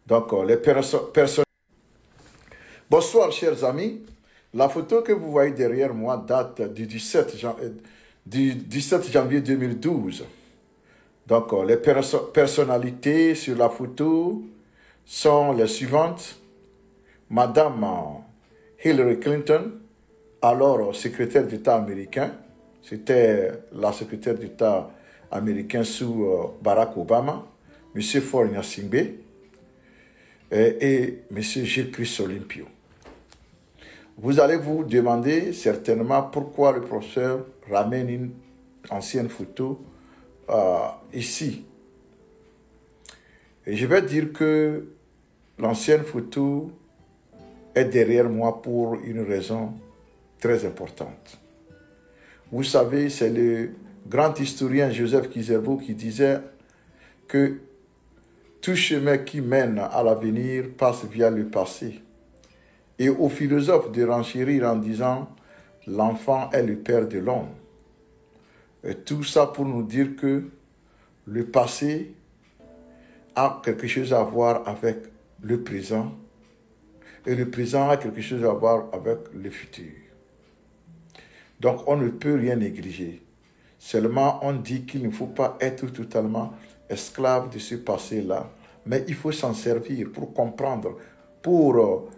Donc, les personnes... Bonsoir, chers amis. La photo que vous voyez derrière moi date du 17 janvier 2012. Donc, les personnalités sur la photo sont les suivantes. Madame Hillary Clinton, alors secrétaire d'État américain. C'était la secrétaire d'État américain sous Barack Obama. Monsieur Faure Gnassingbé et Monsieur Gilles-Christ Olympio. Vous allez vous demander certainement pourquoi le professeur ramène une ancienne photo ici. Et je vais dire que l'ancienne photo est derrière moi pour une raison très importante. Vous savez, c'est le grand historien Joseph Kizerbo qui disait que tout chemin qui mène à l'avenir passe via le passé. Et aux philosophes de renchérir en disant « l'enfant est le père de l'homme ». Et tout ça pour nous dire que le passé a quelque chose à voir avec le présent et le présent a quelque chose à voir avec le futur. Donc on ne peut rien négliger. Seulement on dit qu'il ne faut pas être totalement esclave de ce passé-là, mais il faut s'en servir pour comprendre, pour,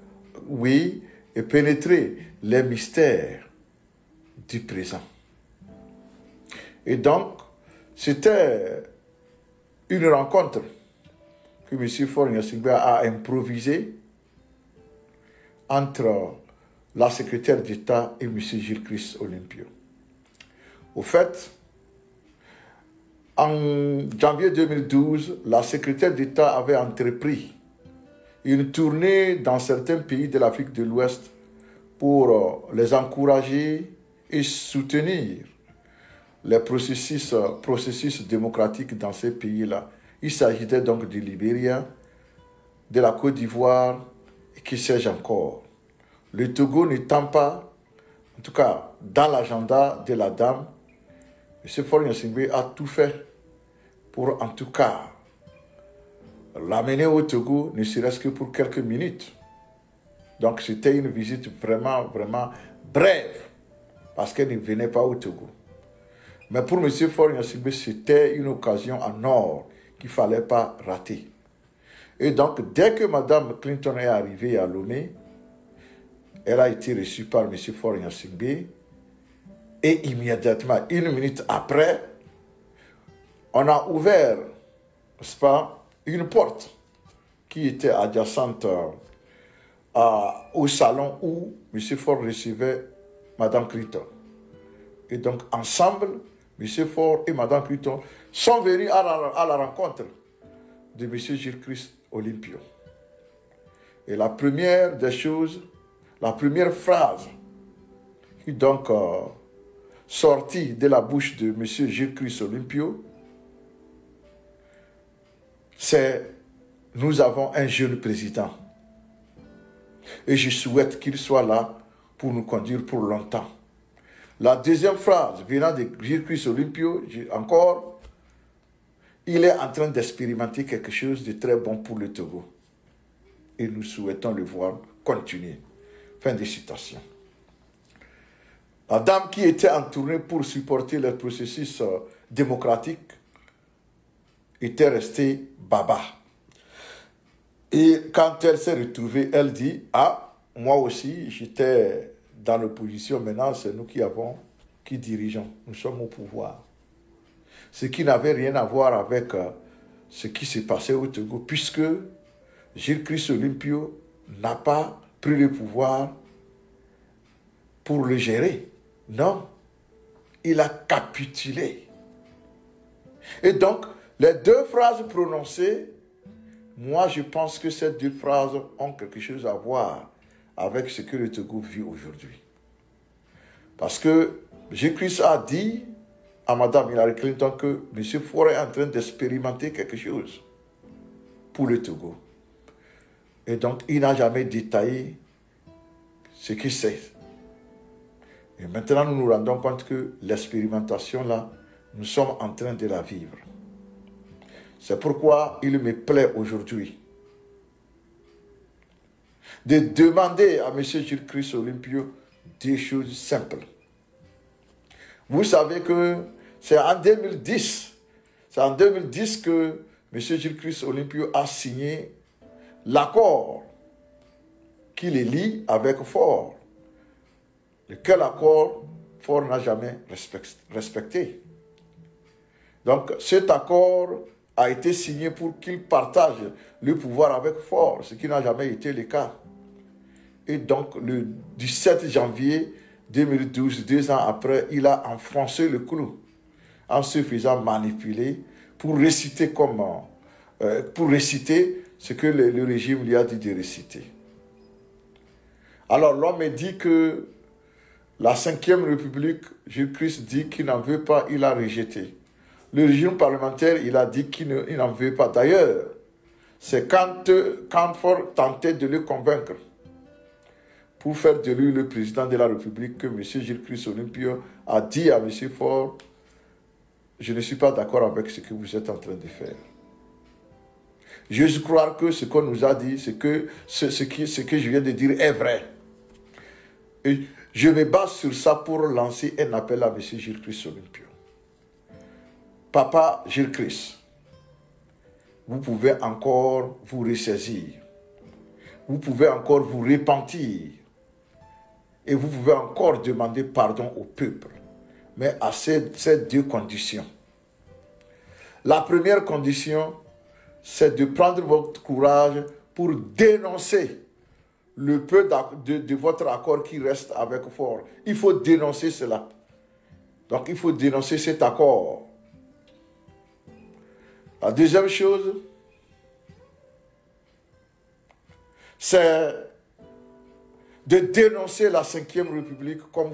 et pénétrer les mystères du présent. Et donc, c'était une rencontre que M. Faure Gnassingbé a improvisée entre la secrétaire d'État et M. Gilles-Christ Olympio. Au fait, en janvier 2012, la secrétaire d'État avait entrepris une tournée dans certains pays de l'Afrique de l'Ouest pour les encourager et soutenir les processus démocratiques dans ces pays-là. Il s'agissait donc du Libéria, de la Côte d'Ivoire et qui sais-je encore. Le Togo n'étant pas, en tout cas dans l'agenda de la dame, M. Faure Gnassingbé a tout fait pour en tout cas l'amener au Togo, ne serait-ce que pour quelques minutes. Donc c'était une visite vraiment, vraiment brève, parce qu'elle ne venait pas au Togo. Mais pour M. Faure Gnassingbé, c'était une occasion en or qu'il ne fallait pas rater. Et donc, dès que Mme Clinton est arrivée à Lomé, elle a été reçue par M. Faure Gnassingbé, et immédiatement, une minute après, on a ouvert, n'est-ce pas, une porte qui était adjacente au salon où M. Faure recevait Mme Clinton. Et donc, ensemble, M. Faure et Mme Clinton sont venus à la rencontre de M. Gilles-Christ Olympio. Et la première des choses, la première phrase qui donc sortie de la bouche de M. Gilles-Christ Olympio, c'est « Nous avons un jeune président et je souhaite qu'il soit là pour nous conduire pour longtemps. » La deuxième phrase venant de Gilles-Christ Olympio, encore, il est en train d'expérimenter quelque chose de très bon pour le Togo. Et nous souhaitons le voir continuer. Fin de citation. La dame qui était en tournée pour supporter le processus démocratique était restée baba. Et quand elle s'est retrouvée, elle dit « Ah, moi aussi, j'étais dans l'opposition, maintenant c'est nous qui dirigeons, nous sommes au pouvoir. » Ce qui n'avait rien à voir avec ce qui s'est passé au Togo, puisque Gilles-Christ Olympio n'a pas pris le pouvoir pour le gérer. Non, il a capitulé. Et donc, les deux phrases prononcées, moi je pense que ces deux phrases ont quelque chose à voir avec ce que le Togo vit aujourd'hui. Parce que Gilles-Christ a dit à Mme Hillary Clinton que M. Faure est en train d'expérimenter quelque chose pour le Togo. Et donc, il n'a jamais détaillé ce qu'il sait. Et maintenant, nous nous rendons compte que l'expérimentation, là, nous sommes en train de la vivre. C'est pourquoi il me plaît aujourd'hui de demander à M. Gilles-Christ Olympio des choses simples. Vous savez que c'est en 2010, que M. Gilles-Christ Olympio a signé l'accord qui les lie avec Ford. Lequel accord Ford n'a jamais respecté. Donc cet accord a été signé pour qu'il partage le pouvoir avec Ford, ce qui n'a jamais été le cas. Et donc le 17 janvier 2012, 2 ans après, il a enfoncé le clou en se faisant manipuler pour réciter ce que le régime lui a dit de réciter. Alors l'homme dit que la 5e République, Jésus-Christ dit qu'il n'en veut pas, il a rejeté. Le régime parlementaire, il a dit qu'il n'en veut pas. D'ailleurs, c'est quand Ford tentait de le convaincre pour faire de lui le président de la République que M. Gilles-Christ Olympio a dit à M. Ford, je ne suis pas d'accord avec ce que vous êtes en train de faire. J'ose croire que ce qu'on nous a dit, ce que je viens de dire est vrai. Et je me base sur ça pour lancer un appel à M. Gilles-Christ Olympio. Papa Gilles-Christ, vous pouvez encore vous ressaisir. Vous pouvez encore vous repentir. Et vous pouvez encore demander pardon au peuple. Mais à ces 2 conditions. La première condition, c'est de prendre votre courage pour dénoncer le peu de votre accord qui reste avec Ford. Il faut dénoncer cela. Donc il faut dénoncer cet accord. La deuxième chose, c'est de dénoncer la 5e République, comme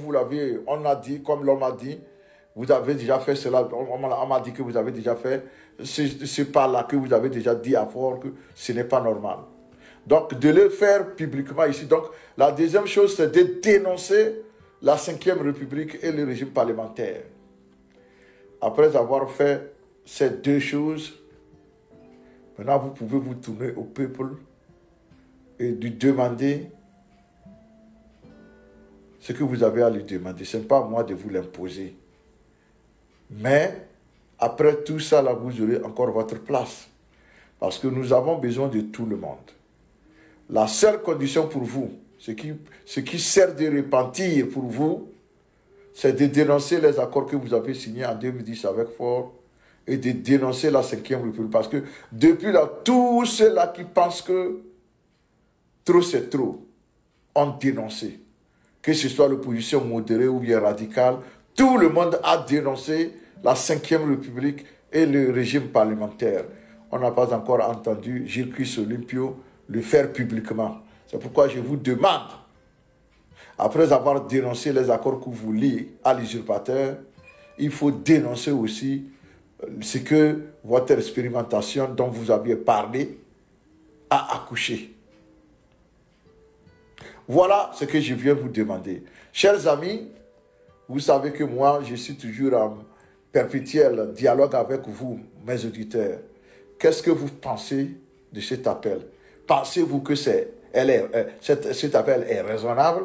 on a dit, comme l'homme a dit. Vous avez déjà fait cela, on m'a dit que vous avez déjà fait, c'est par là que vous avez déjà dit à Ford que ce n'est pas normal. Donc, de le faire publiquement ici. Donc, la deuxième chose, c'est de dénoncer la 5e République et le régime parlementaire. Après avoir fait ces 2 choses, maintenant, vous pouvez vous tourner au peuple et lui demander ce que vous avez à lui demander. Ce n'est pas à moi de vous l'imposer. Mais, après tout ça, là, vous aurez encore votre place. Parce que nous avons besoin de tout le monde. La seule condition pour vous, ce qui sert de repentir pour vous, c'est de dénoncer les accords que vous avez signés en 2010 avec Ford et de dénoncer la 5e République. Parce que depuis là, tous ceux-là qui pensent que trop c'est trop, ont dénoncé. Que ce soit l'opposition modérée ou bien radicale, tout le monde a dénoncé la 5e République et le régime parlementaire. On n'a pas encore entendu Gilles-Christ Olympio le faire publiquement. C'est pourquoi je vous demande, après avoir dénoncé les accords que vous liez à l'usurpateur, il faut dénoncer aussi ce que votre expérimentation dont vous aviez parlé a accouché. Voilà ce que je viens vous demander. Chers amis, vous savez que moi, je suis toujours en perpétuel dialogue avec vous, mes auditeurs. Qu'est-ce que vous pensez de cet appel? Pensez-vous que cet appel est raisonnable?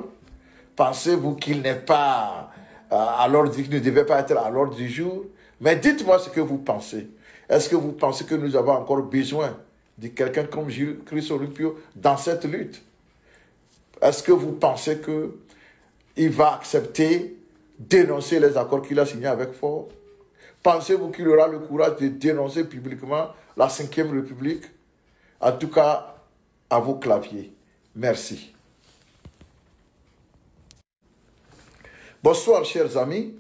Pensez-vous qu'il n'est pas qu'il ne devait pas être à l'ordre du jour? Mais dites-moi ce que vous pensez. Est-ce que vous pensez que nous avons encore besoin de quelqu'un comme Gilles-Christ Olympio dans cette lutte? Est-ce que vous pensez qu'il va accepter dénoncer les accords qu'il a signés avec Ford? Pensez-vous qu'il aura le courage de dénoncer publiquement la 5e République? En tout cas, à vos claviers. Merci. Bonsoir, chers amis.